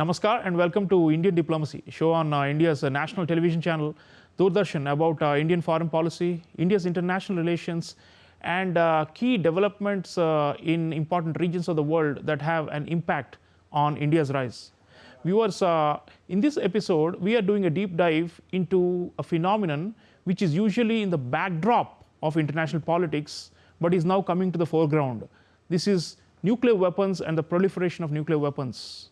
Namaskar and welcome to Indian Diplomacy, show on India's national television channel, Doordarshan, about Indian foreign policy, India's international relations, and key developments in important regions of the world that have an impact on India's rise. Viewers, in this episode, we are doing a deep dive into a phenomenon which is usually in the backdrop of international politics, but is now coming to the foreground. This is nuclear weapons and the proliferation of nuclear weapons.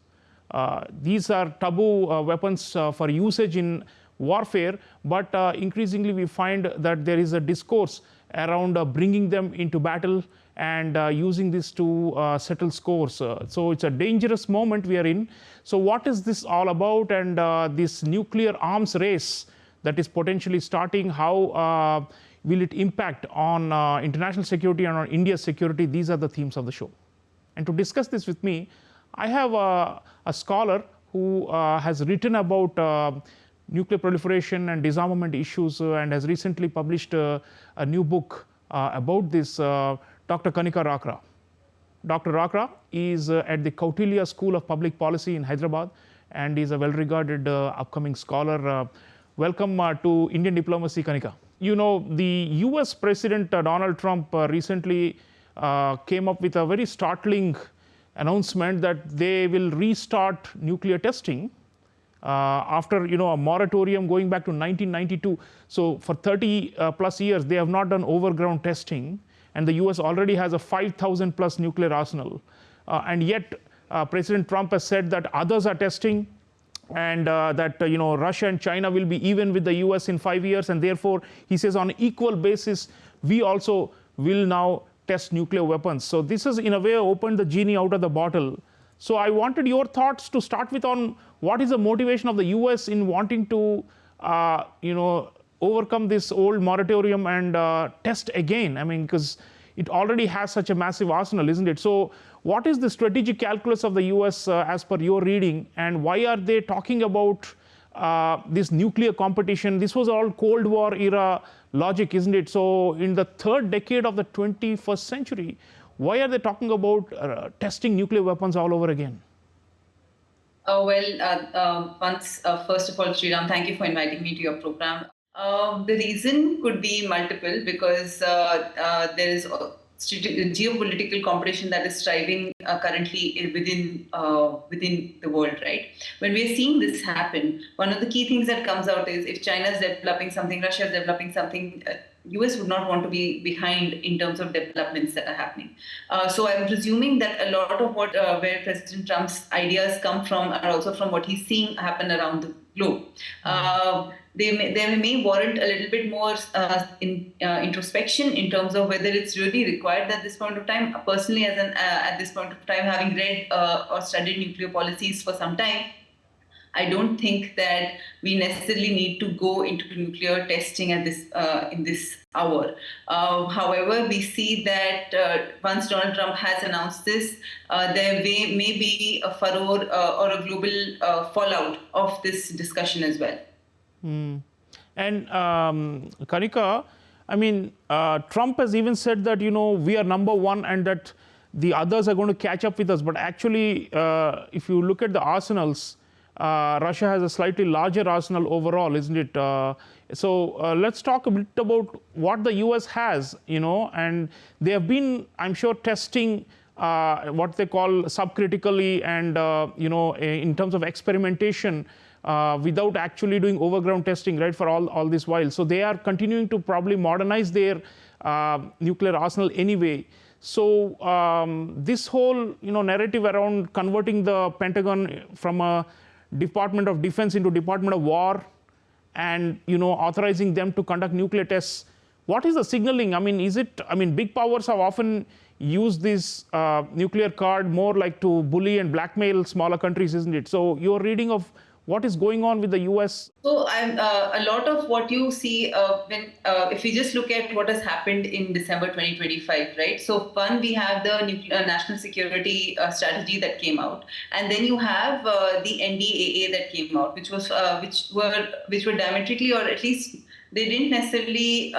These are taboo weapons for usage in warfare, but increasingly we find that there is a discourse around bringing them into battle and using this to settle scores. So it's a dangerous moment we are in. So what is this all about, and this nuclear arms race that is potentially starting, how will it impact on international security and on India's security? These are the themes of the show. And to discuss this with me, I have a scholar who has written about nuclear proliferation and disarmament issues and has recently published a new book about this, Dr. Kanica Rakhra. Dr. Rakhra is at the Kautilya School of Public Policy in Hyderabad and is a well-regarded upcoming scholar. Welcome to Indian Diplomacy, Kanica. You know, the US President Donald Trump recently came up with a very startling announcement that they will restart nuclear testing after a moratorium going back to 1992. So for 30 plus years they have not done overground testing, and the US already has a 5,000 plus nuclear arsenal, and yet President Trump has said that others are testing, and that Russia and China will be even with the US in 5 years, and therefore he says on equal basis we also will now test nuclear weapons. So this has in a way opened the genie out of the bottle. So I wanted your thoughts to start with on what is the motivation of the US in wanting to overcome this old moratorium and test again. I mean, because it already has such a massive arsenal, isn't it? So what is the strategic calculus of the US as per your reading, and why are they talking about this nuclear competition? This was all Cold War era logic, isn't it? So in the third decade of the 21st century, why are they talking about testing nuclear weapons all over again? First of all, Sreeram, thank you for inviting me to your program. The reason could be multiple, because there is geopolitical competition that is striving currently within the world, right? When we are seeing this happen, one of the key things that comes out is if China is developing something, Russia is developing something, US would not want to be behind in terms of developments that are happening. So I'm presuming that a lot of where President Trump's ideas come from are also from what he's seeing happen around the globe. They may warrant a little bit more introspection in terms of whether it's really required at this point of time. Personally, at this point of time, having read or studied nuclear policies for some time, I don't think that we necessarily need to go into nuclear testing at this in this hour. However, we see that once Donald Trump has announced this, there may be a furore or a global fallout of this discussion as well. And Kanica, I mean, Trump has even said that we are number one and that the others are going to catch up with us. But actually, if you look at the arsenals, Russia has a slightly larger arsenal overall, isn't it? So let's talk a bit about what the US has, and they have been, I'm sure, testing what they call subcritically and, in terms of experimentation without actually doing overground testing, right, for all this while. So they are continuing to probably modernize their nuclear arsenal anyway. So this whole, narrative around converting the Pentagon from a Department of Defense into Department of War and authorizing them to conduct nuclear tests, what is the signaling? I mean, big powers have often used this nuclear card more like to bully and blackmail smaller countries, isn't it? So your reading of what is going on with the US? So a lot of what you see if we just look at what has happened in December 2025, right? So one, we have the national security strategy that came out, and then you have the NDAA that came out, which were diametrically, or at least they didn't necessarily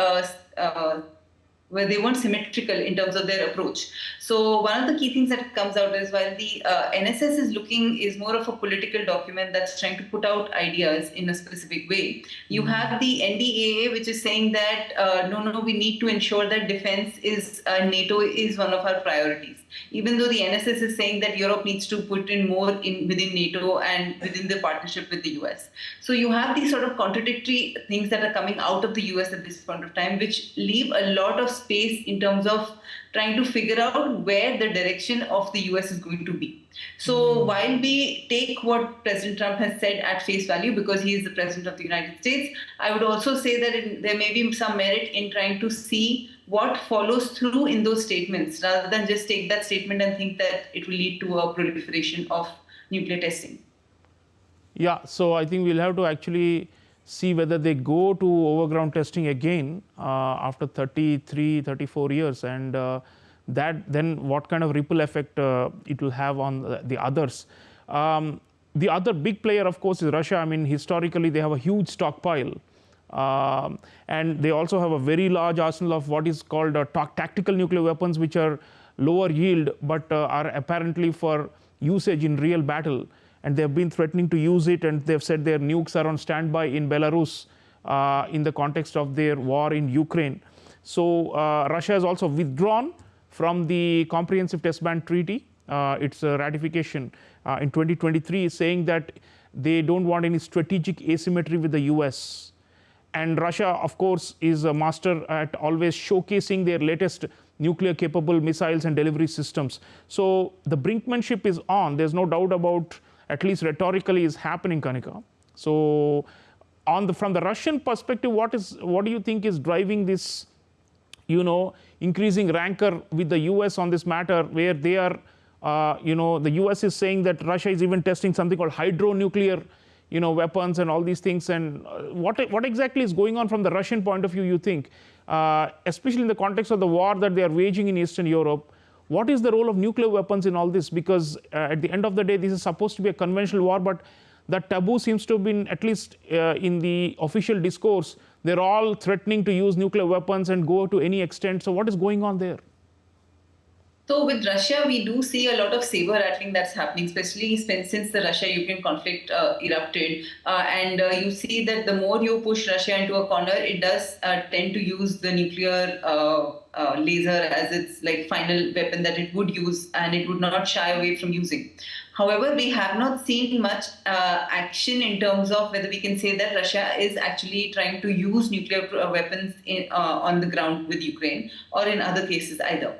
where they weren't symmetrical in terms of their approach. So one of the key things that comes out is while the NSS is more of a political document that's trying to put out ideas in a specific way. You have the NDAA, which is saying that no, we need to ensure that defense is NATO is one of our priorities. Even though the NSS is saying that Europe needs to put in more within NATO and within the partnership with the US. So you have these sort of contradictory things that are coming out of the US at this point of time, which leave a lot of space in terms of trying to figure out where the direction of the US is going to be. So while we take what President Trump has said at face value, because he is the President of the United States, I would also say that there may be some merit in trying to see what follows through in those statements, rather than just take that statement and think that it will lead to a proliferation of nuclear testing. Yeah, so I think we'll have to actually see whether they go to overground testing again after 33, 34 years, and that then what kind of ripple effect it will have on the others. The other big player, of course, is Russia. I mean, historically, they have a huge stockpile. And they also have a very large arsenal of what is called tactical nuclear weapons, which are lower yield but are apparently for usage in real battle. And they have been threatening to use it, and they've said their nukes are on standby in Belarus in the context of their war in Ukraine. So Russia has also withdrawn from the Comprehensive Test Ban Treaty. Its ratification in 2023 is saying that they don't want any strategic asymmetry with the US. And Russia, of course, is a master at always showcasing their latest nuclear capable missiles and delivery systems. So the brinkmanship is on. There's no doubt about, at least rhetorically, is happening, Kanica. So from the Russian perspective, what do you think is driving this, increasing rancor with the US on this matter, where they are, the US is saying that Russia is even testing something called hydronuclear weapons and all these things. And what exactly is going on from the Russian point of view, you think, especially in the context of the war that they are waging in Eastern Europe? What is the role of nuclear weapons in all this? Because at the end of the day, this is supposed to be a conventional war, but that taboo seems to have been, at least in the official discourse, they're all threatening to use nuclear weapons and go to any extent. So what is going on there? So with Russia, we do see a lot of saber rattling that's happening, especially since the Russia-Ukraine conflict erupted. And you see that the more you push Russia into a corner, it does tend to use the nuclear laser as its final weapon that it would use, and it would not shy away from using. However, we have not seen much action in terms of whether we can say that Russia is actually trying to use nuclear weapons on the ground with Ukraine, or in other cases either.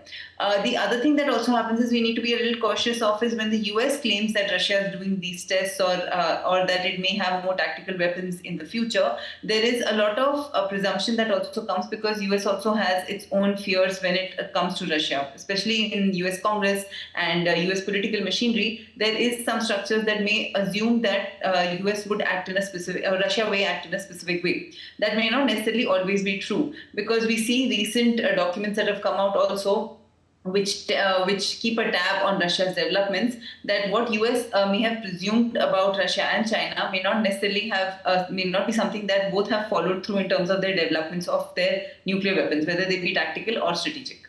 The other thing that also happens is we need to be a little cautious of is when the US claims that Russia is doing these tests or that it may have more tactical weapons in the future. There is a lot of presumption that also comes because US also has its own fears when it comes to Russia, especially in US Congress and US political machinery. There is some structures that may assume that US would act in a specific, Russia may act in a specific way. That may not necessarily always be true, because we see recent documents that have come out also which keep a tab on Russia's developments, that what US may have presumed about Russia and China may not necessarily may not be something that both have followed through in terms of their developments of their nuclear weapons, whether they be tactical or strategic.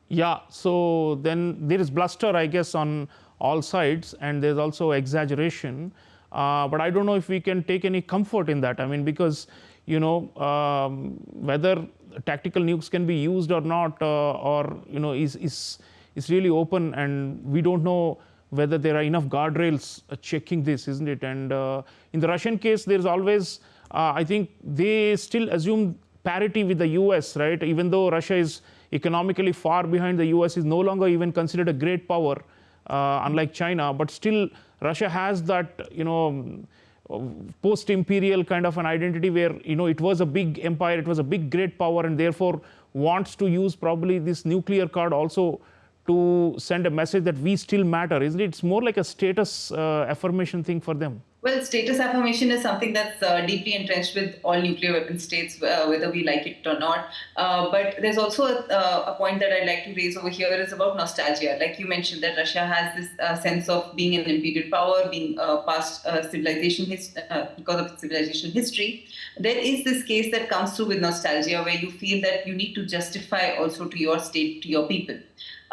Yeah, so then there is bluster, I guess, on all sides, and there's also exaggeration. But I don't know if we can take any comfort in that. I mean, because, whether tactical nukes can be used or not, is really open, and we don't know whether there are enough guardrails checking this, isn't it? And in the Russian case, there's always, I think they still assume parity with the US, right? Even though Russia is economically far behind, the US is no longer even considered a great power, unlike China, but still Russia has that, post-imperial kind of an identity where, it was a big empire, it was a big great power, and therefore wants to use probably this nuclear card also to send a message that we still matter, isn't it? It's more like a status affirmation thing for them. Well, status affirmation is something that's deeply entrenched with all nuclear weapon states, whether we like it or not. But there's also a point that I'd like to raise over here is about nostalgia. Like you mentioned, that Russia has this sense of being an imperial power, being past because of its civilization history. There is this case that comes through with nostalgia, where you feel that you need to justify also to your state, to your people.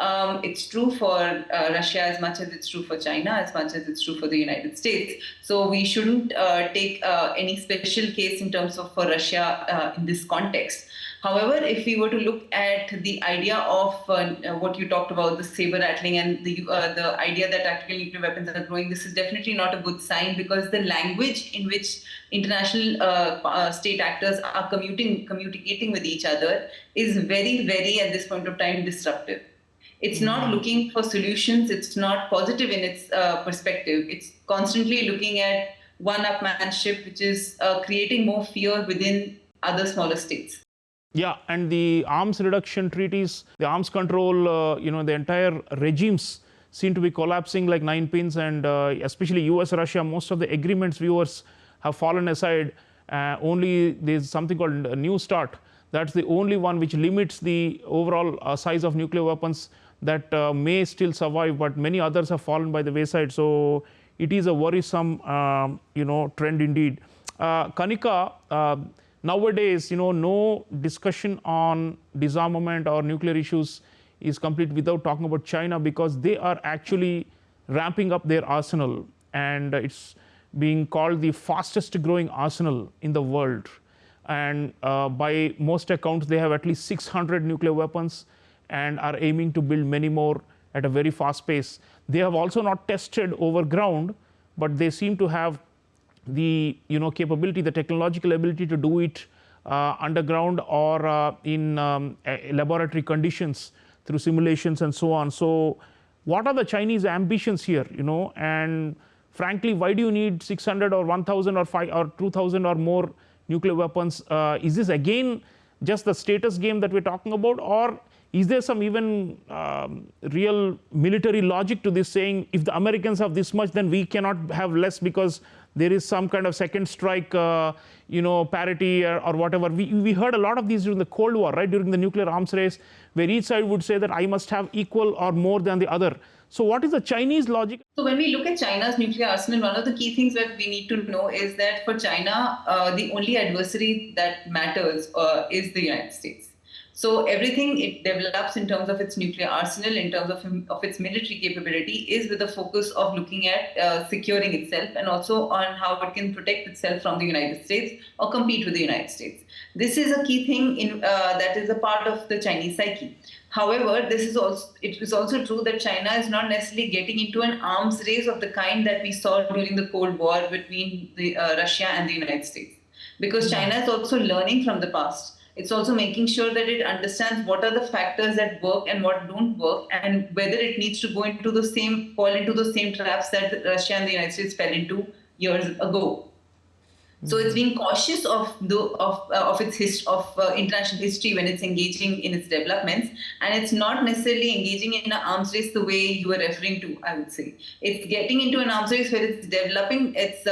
It's true for Russia as much as it's true for China, as much as it's true for the United States. So we shouldn't take any special case in terms of for Russia in this context. However, if we were to look at the idea of what you talked about, the saber rattling and the idea that tactical nuclear weapons are growing, this is definitely not a good sign, because the language in which international state actors are communicating with each other is very, very, at this point of time, disruptive. It's not looking for solutions. It's not positive in its perspective. It's constantly looking at one-upmanship, which is creating more fear within other smaller states. Yeah, and the arms reduction treaties, the arms control, the entire regimes seem to be collapsing like nine pins, and especially US, Russia, most of the agreements, viewers, have fallen aside. Only there's something called a New START. That's the only one which limits the overall size of nuclear weapons that may still survive, but many others have fallen by the wayside. So it is a worrisome, trend indeed. Kanica, nowadays, no discussion on disarmament or nuclear issues is complete without talking about China, because they are actually ramping up their arsenal, and it's being called the fastest growing arsenal in the world. And by most accounts, they have at least 600 nuclear weapons and are aiming to build many more at a very fast pace. They have also not tested over ground, but they seem to have the capability, the technological ability to do it underground or in laboratory conditions through simulations and so on. So what are the Chinese ambitions here, and frankly, why do you need 600 or 1000 or 5 or 2000 or more nuclear weapons? Is this again just the status game that we're talking about, or is there some even real military logic to this, saying if the Americans have this much, then we cannot have less because there is some kind of second strike, parity or whatever. We heard a lot of these during the Cold War, right? During the nuclear arms race, where each side would say that I must have equal or more than the other. So what is the Chinese logic? So when we look at China's nuclear arsenal, one of the key things that we need to know is that for China, the only adversary that matters is the United States. So everything it develops in terms of its nuclear arsenal, in terms of its military capability, is with the focus of looking at securing itself, and also on how it can protect itself from the United States or compete with the United States. This is a key thing that is a part of the Chinese psyche. However, it is also true that China is not necessarily getting into an arms race of the kind that we saw during the Cold War between Russia and the United States, because China is also learning from the past. It's also making sure that it understands what are the factors that work and what don't work, and whether it needs to fall into the same traps that Russia and the United States fell into years ago. So it's being cautious of international history when it's engaging in its developments, and it's not necessarily engaging in an arms race the way you were referring to. I would say it's getting into an arms race where it's developing its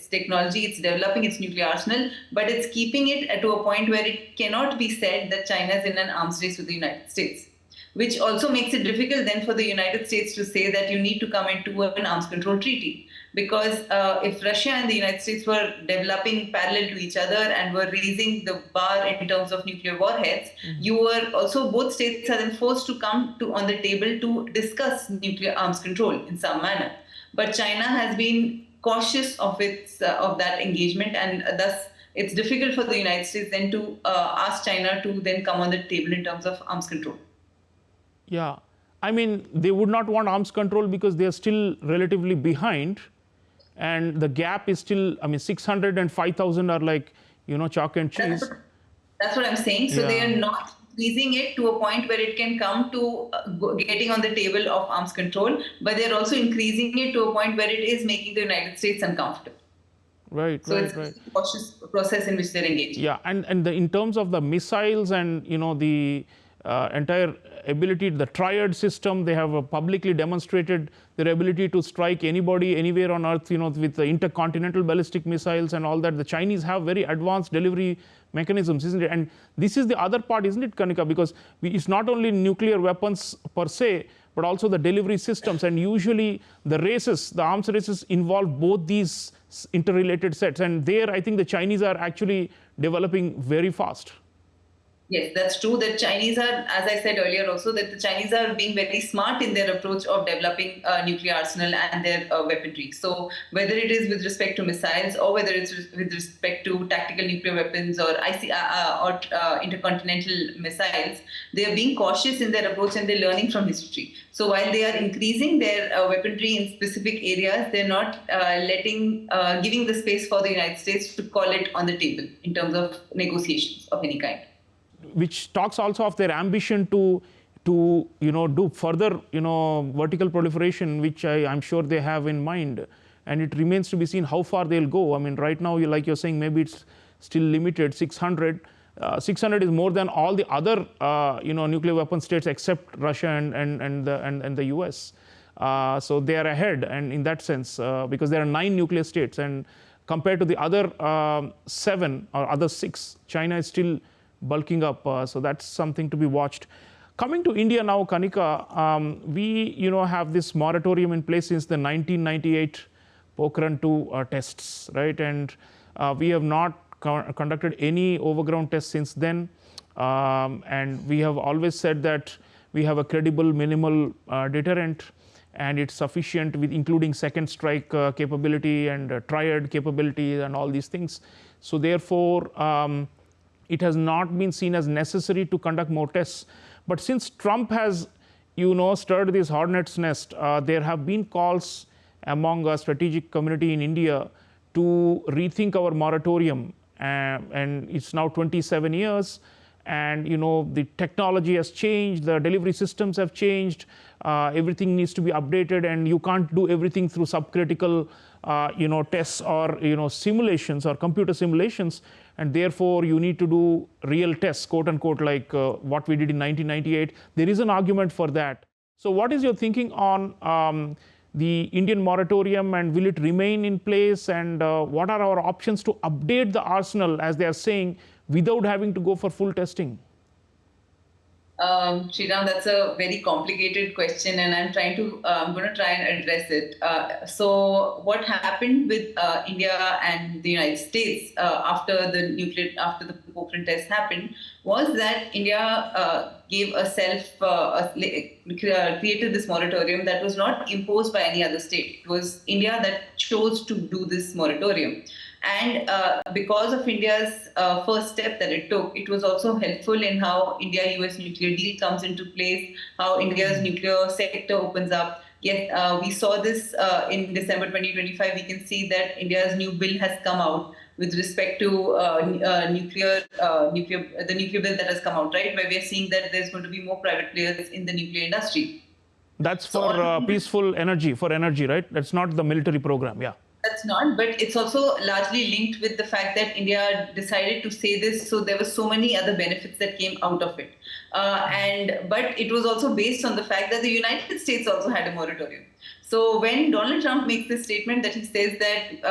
technology, it's developing its nuclear arsenal, but it's keeping it to a point where it cannot be said that China is in an arms race with the United States, which also makes it difficult then for the United States to say that you need to come into an arms control treaty. Because if Russia and the United States were developing parallel to each other and were raising the bar in terms of nuclear warheads, you were also, both states are then forced to come on the table to discuss nuclear arms control in some manner. But China has been cautious of that engagement, and thus it's difficult for the United States then to ask China to then come on the table in terms of arms control. Yeah, I mean, they would not want arms control because they are still relatively behind. And the gap is still, 600 and 5,000 are like, chalk and cheese. That's what I'm saying. So they are not increasing it to a point where it can come to getting on the table of arms control, but they're also increasing it to a point where it is making the United States uncomfortable. Right, so it's a cautious process in which they're engaging. Yeah, and in terms of the missiles and, the entire ability, the triad system, they have publicly demonstrated their ability to strike anybody, anywhere on earth, with the intercontinental ballistic missiles and all that. The Chinese have very advanced delivery mechanisms, isn't it? And this is the other part, isn't it, Kanika? Because it's not only nuclear weapons per se, but also the delivery systems. And usually the races, the arms races involve both these interrelated sets. And there, I think the Chinese are actually developing very fast. Yes, that's true. The Chinese are, as I said earlier also, that the Chinese are being very smart in their approach of developing nuclear arsenal and their weaponry. So whether it is with respect to missiles or whether it's with respect to tactical nuclear weapons or intercontinental missiles, they are being cautious in their approach and they're learning from history. So while they are increasing their weaponry in specific areas, they're not giving the space for the United States to call it on the table in terms of negotiations of any kind. Which talks also of their ambition to do further vertical proliferation, which I'm sure they have in mind, and it remains to be seen how far they'll go. I mean, right now, like you're saying, maybe it's still limited 600. 600 is more than all the other nuclear weapon states except Russia and the US. So they are ahead, and in that sense, because there are 9 nuclear states, and compared to the other 7 or other 6, China is still bulking up, so that's something to be watched. Coming to India now, Kanika, we have this moratorium in place since the 1998 Pokhran 2 tests, right? And we have not conducted any overground tests since then, and we have always said that we have a credible minimal deterrent, and it's sufficient with including second strike capability and triad capability and all these things. So therefore, it has not been seen as necessary to conduct more tests. But since Trump has, stirred this hornet's nest, there have been calls among a strategic community in India to rethink our moratorium. And it's now 27 years, and the technology has changed, the delivery systems have changed, everything needs to be updated, and you can't do everything through subcritical tests or simulations or computer simulations, and therefore you need to do real tests, quote unquote, like what we did in 1998. There is an argument for that. So what is your thinking on the Indian moratorium, and will it remain in place, and what are our options to update the arsenal, as they are saying, without having to go for full testing? Sreeram, that's a very complicated question, and I'm going to try and address it. So, what happened with India and the United States after the Pokhran test happened was that India created this moratorium that was not imposed by any other state. It was India that chose to do this moratorium. And because of India's first step that it took, it was also helpful in how India-US nuclear deal comes into place, how India's nuclear sector opens up. Yes, we saw this in December 2025. We can see that India's new bill has come out with respect to the nuclear bill that has come out, right? Where we are seeing that there's going to be more private players in the nuclear industry. That's for peaceful energy, right? That's not the military program, yeah. That's not, but it's also largely linked with the fact that India decided to say this, so there were so many other benefits that came out of it. But it was also based on the fact that the United States also had a moratorium. So when Donald Trump makes this statement that he says that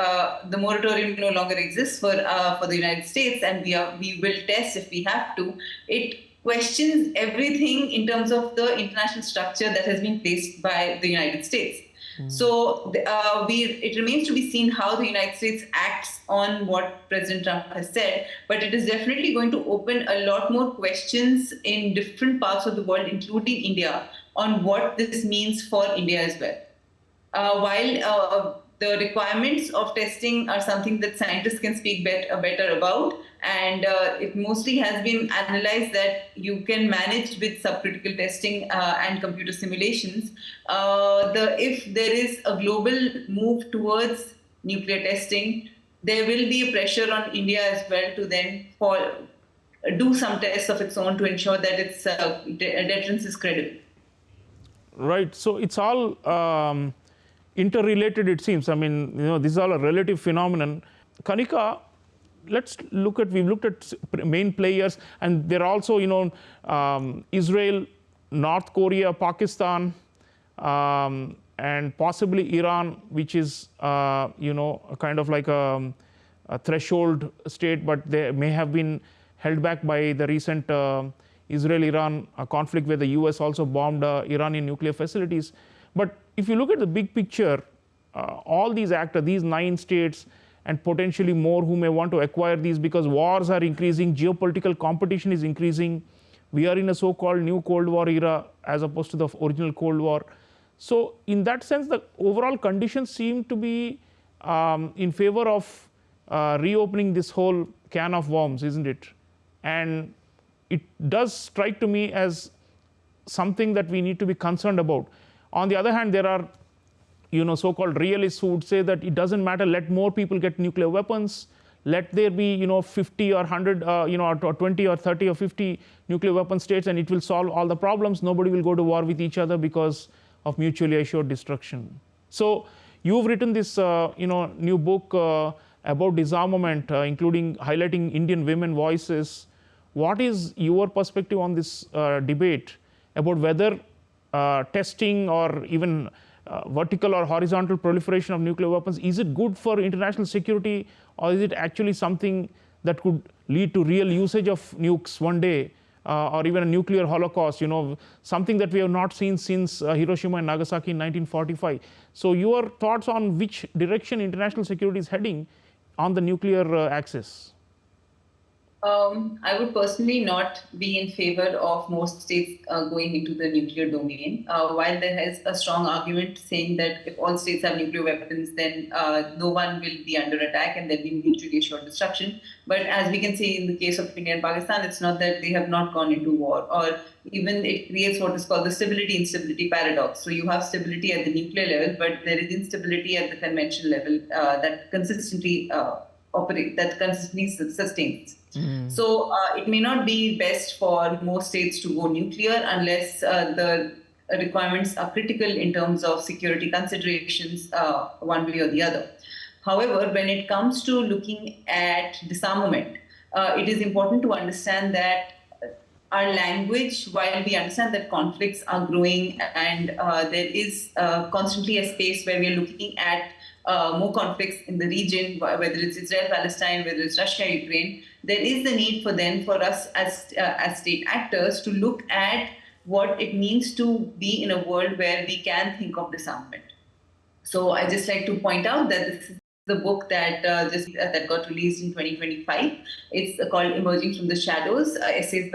the moratorium no longer exists for the United States, and we will test if we have to, it questions everything in terms of the international structure that has been placed by the United States. So it remains to be seen how the United States acts on what President Trump has said, but it is definitely going to open a lot more questions in different parts of the world, including India, on what this means for India as well. While the requirements of testing are something that scientists can speak better about, and it mostly has been analyzed that you can manage with subcritical testing and computer simulations. If there is a global move towards nuclear testing, there will be a pressure on India as well to then do some tests of its own to ensure that its deterrence is credible. Right. So it's all interrelated, it seems. I mean, this is all a relative phenomenon. Kanika, we've looked at main players, and there are also, Israel North Korea, Pakistan, and possibly Iran, which is a kind of like a threshold state, but they may have been held back by the recent Israel-Iran conflict, where the US also bombed Iranian nuclear facilities. But if you look at the big picture, all these actors, these 9 states, and potentially more who may want to acquire these, because wars are increasing, geopolitical competition is increasing. We are in a so-called new Cold War era as opposed to the original Cold War. So in that sense, the overall conditions seem to be in favor of reopening this whole can of worms, isn't it? And it does strike to me as something that we need to be concerned about. On the other hand, there are so-called realists who would say that it doesn't matter, let more people get nuclear weapons, let there be 50 or 100 or 20 or 30 or 50 nuclear weapon states, and it will solve all the problems. Nobody will go to war with each other because of mutually assured destruction. So you've written this new book about disarmament, including highlighting Indian women voices. What is your perspective on this debate about whether testing or even vertical or horizontal proliferation of nuclear weapons, is it good for international security, or is it actually something that could lead to real usage of nukes one day, or even a nuclear holocaust, something that we have not seen since Hiroshima and Nagasaki in 1945. So your thoughts on which direction international security is heading on the nuclear axis? I would personally not be in favor of most states going into the nuclear domain. While there is a strong argument saying that if all states have nuclear weapons, then no one will be under attack and there'll be mutually assured destruction. But as we can see in the case of India and Pakistan, it's not that they have not gone into war, or even it creates what is called the stability-instability paradox. So you have stability at the nuclear level, but there is instability at the conventional level that consistently sustains. So it may not be best for most states to go nuclear unless the requirements are critical in terms of security considerations, one way or the other. However, when it comes to looking at disarmament, it is important to understand that our language, while we understand that conflicts are growing and there is constantly a space where we are looking at more conflicts in the region, whether it's Israel, Palestine, whether it's Russia, Ukraine, there is the need for us as state actors to look at what it means to be in a world where we can think of disarmament. So I just like to point out that this is the book that that got released in 2025. It's called Emerging from the Shadows, essays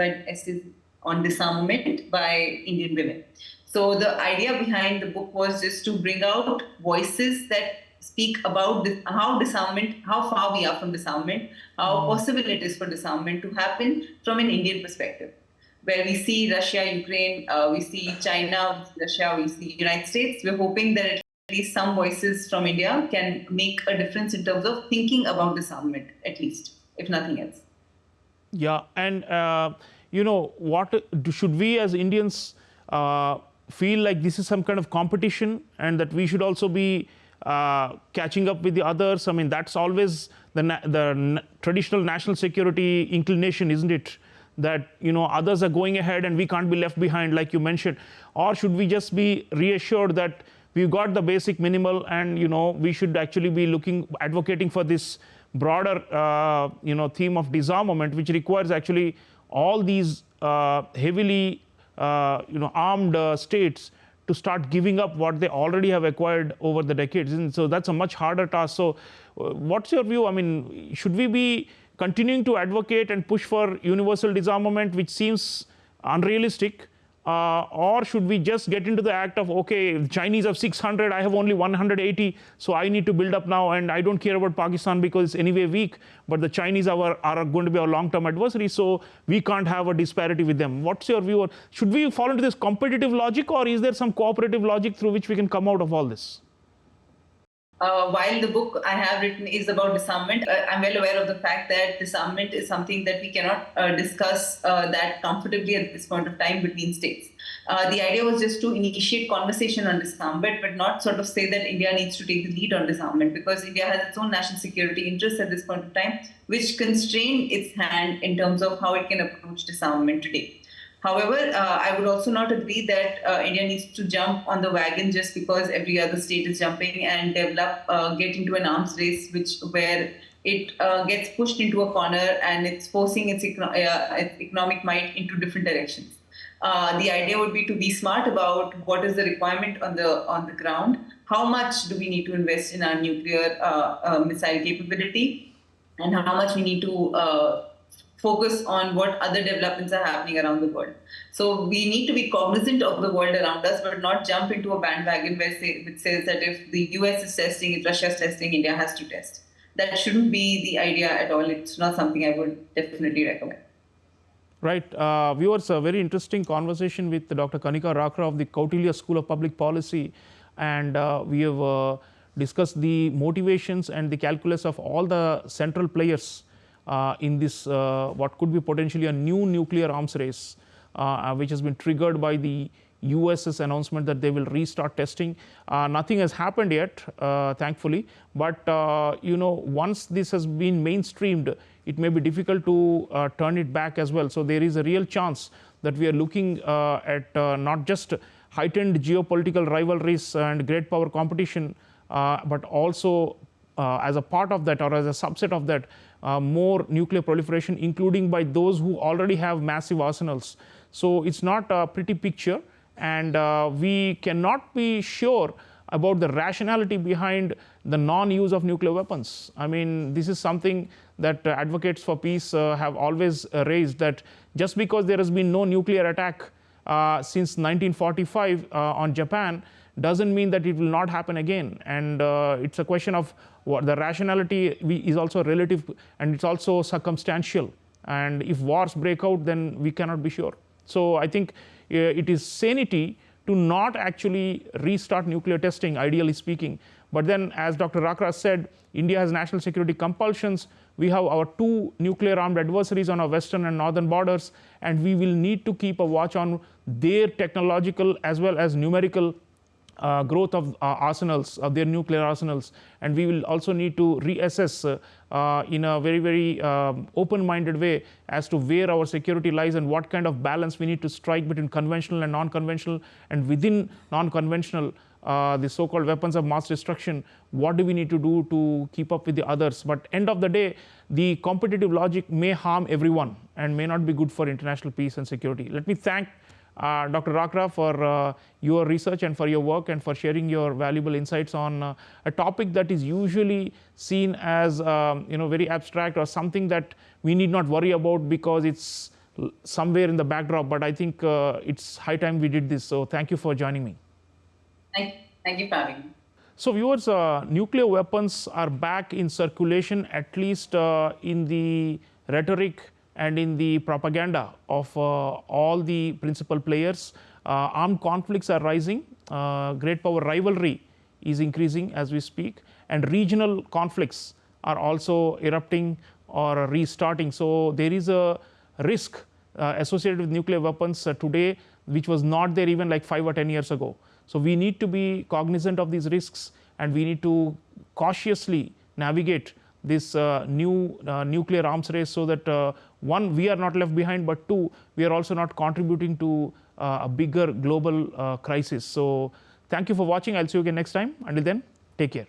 on disarmament by Indian women. So the idea behind the book was just to bring out voices that speak about how far we are from disarmament, how possible it is for disarmament to happen from an Indian perspective, where we see Russia, Ukraine, we see China, we see Russia, we see United States. We're hoping that at least some voices from India can make a difference in terms of thinking about disarmament, at least, if nothing else. Yeah, and what should we as Indians feel like this is some kind of competition, and that we should also be catching up with the others? I mean, that's always the traditional national security inclination, isn't it? That others are going ahead and we can't be left behind, like you mentioned. Or should we just be reassured that we've got the basic minimal, and we should actually be advocating for this broader theme of disarmament, which requires actually all these heavily armed states to start giving up what they already have acquired over the decades. And so that's a much harder task. So what's your view? I mean, should we be continuing to advocate and push for universal disarmament, which seems unrealistic, or should we just get into the act of, okay, the Chinese have 600, I have only 180, so I need to build up now, and I don't care about Pakistan because it's anyway weak, but the Chinese are going to be our long-term adversaries, so we can't have a disparity with them. What's your view? Should we fall into this competitive logic, or is there some cooperative logic through which we can come out of all this? While the book I have written is about disarmament, I'm well aware of the fact that disarmament is something that we cannot discuss that comfortably at this point of time between states. The idea was just to initiate conversation on disarmament, but not sort of say that India needs to take the lead on disarmament, because India has its own national security interests at this point of time, which constrain its hand in terms of how it can approach disarmament today. However, I would also not agree that India needs to jump on the wagon just because every other state is jumping and get into an arms race, where it gets pushed into a corner and it's forcing its economic might into different directions. The idea would be to be smart about what is the requirement on the ground, how much do we need to invest in our nuclear missile capability, and how much we need to focus on what other developments are happening around the world. So we need to be cognizant of the world around us, but not jump into a bandwagon which says that if the US is testing, if Russia is testing, India has to test. That shouldn't be the idea at all. It's not something I would definitely recommend. Right. Viewers, a very interesting conversation with Dr. Kanica Rakhra of the Kautilya School of Public Policy. And we have discussed the motivations and the calculus of all the central players in this what could be potentially a new nuclear arms race, which has been triggered by the US's announcement that they will restart testing. Nothing has happened yet, thankfully, but once this has been mainstreamed, it may be difficult to turn it back as well. So there is a real chance that we are looking at not just heightened geopolitical rivalries and great power competition, but also as a part of that, or as a subset of that, more nuclear proliferation, including by those who already have massive arsenals. So it's not a pretty picture, and we cannot be sure about the rationality behind the non-use of nuclear weapons. I mean, this is something that advocates for peace have always raised, that just because there has been no nuclear attack since 1945 on Japan doesn't mean that it will not happen again. And it's a question of what the rationality is also relative, and it's also circumstantial. And if wars break out, then we cannot be sure. So I think it is sanity to not actually restart nuclear testing, ideally speaking. But then, as Dr. Rakhra said, India has national security compulsions. We have our two nuclear armed adversaries on our western and northern borders, and we will need to keep a watch on their technological as well as numerical growth of arsenals, of their nuclear arsenals. And we will also need to reassess in a very, very open-minded way as to where our security lies and what kind of balance we need to strike between conventional and non-conventional, and within non-conventional, the so-called weapons of mass destruction, what do we need to do to keep up with the others. But end of the day, the competitive logic may harm everyone and may not be good for international peace and security. Let me thank Dr. Rakhra for your research and for your work and for sharing your valuable insights on a topic that is usually seen as very abstract or something that we need not worry about because it's somewhere in the backdrop. But I think it's high time we did this. So thank you for joining me. Thank you for having me. So viewers, nuclear weapons are back in circulation, at least in the rhetoric and in the propaganda of all the principal players. Armed conflicts are rising, great power rivalry is increasing as we speak, and regional conflicts are also erupting or restarting. So there is a risk associated with nuclear weapons today, which was not there even like 5 or 10 years ago. So we need to be cognizant of these risks, and we need to cautiously navigate this new nuclear arms race, so that one, we are not left behind, but two, we are also not contributing to a bigger global crisis. So thank you for watching. I'll see you again next time. Until then, take care.